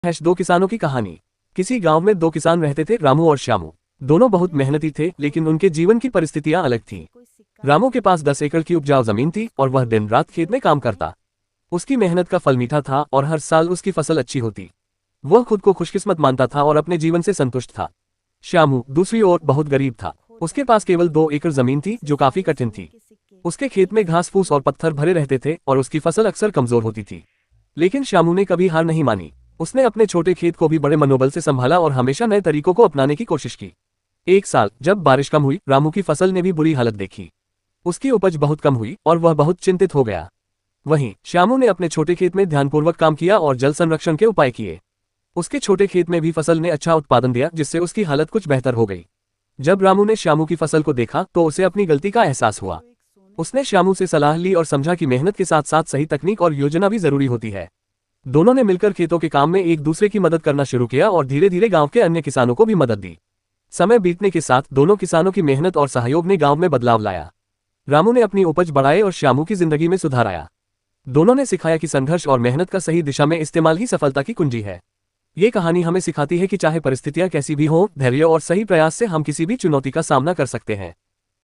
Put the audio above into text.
दो किसानों की कहानी। किसी गांव में दो किसान रहते थे, रामू और श्यामू। दोनों बहुत मेहनती थे, लेकिन उनके जीवन की परिस्थितियां अलग थीं। रामू के पास 10 एकड़ की उपजाऊ जमीन थी और वह दिन रात खेत में काम करता। उसकी मेहनत का फल मीठा था और हर साल उसकी फसल अच्छी होती। वह खुद को खुशकिस्मत मानता था और अपने जीवन से संतुष्ट था। श्यामू दूसरी ओर बहुत गरीब था। उसके पास केवल 2 एकड़ जमीन थी, जो काफी कठिन थी। उसके खेत में घास फूस और पत्थर भरे रहते थे और उसकी फसल अक्सर कमजोर होती थी। लेकिन श्यामू ने कभी हार नहीं मानी। उसने अपने छोटे खेत को भी बड़े मनोबल से संभाला और हमेशा नए तरीकों को अपनाने की कोशिश की। एक साल जब बारिश कम हुई, रामू की फसल ने भी बुरी हालत देखी। उसकी उपज बहुत कम हुई और वह बहुत चिंतित हो गया। वहीं श्यामू ने अपने छोटे खेत में ध्यानपूर्वक काम किया और जल संरक्षण के उपाय किए। उसके छोटे खेत में भी फसल ने अच्छा उत्पादन दिया, जिससे उसकी हालत कुछ बेहतर हो गई। जब रामू ने श्यामू की फसल को देखा तो उसे अपनी गलती का एहसास हुआ। उसने श्यामू से सलाह ली और समझा कि मेहनत के साथ साथ सही तकनीक और योजना भी जरूरी होती है। दोनों ने मिलकर खेतों के काम में एक दूसरे की मदद करना शुरू किया और धीरे धीरे गांव के अन्य किसानों को भी मदद दी। समय बीतने के साथ दोनों किसानों की मेहनत और सहयोग ने गांव में बदलाव लाया। रामू ने अपनी उपज बढ़ाई और श्यामू की जिंदगी में सुधार आया। दोनों ने सिखाया कि संघर्ष और मेहनत का सही दिशा में इस्तेमाल ही सफलता की कुंजी है। ये कहानी हमें सिखाती है कि चाहे परिस्थितियां कैसी भी हों, धैर्य और सही प्रयास से हम किसी भी चुनौती का सामना कर सकते हैं।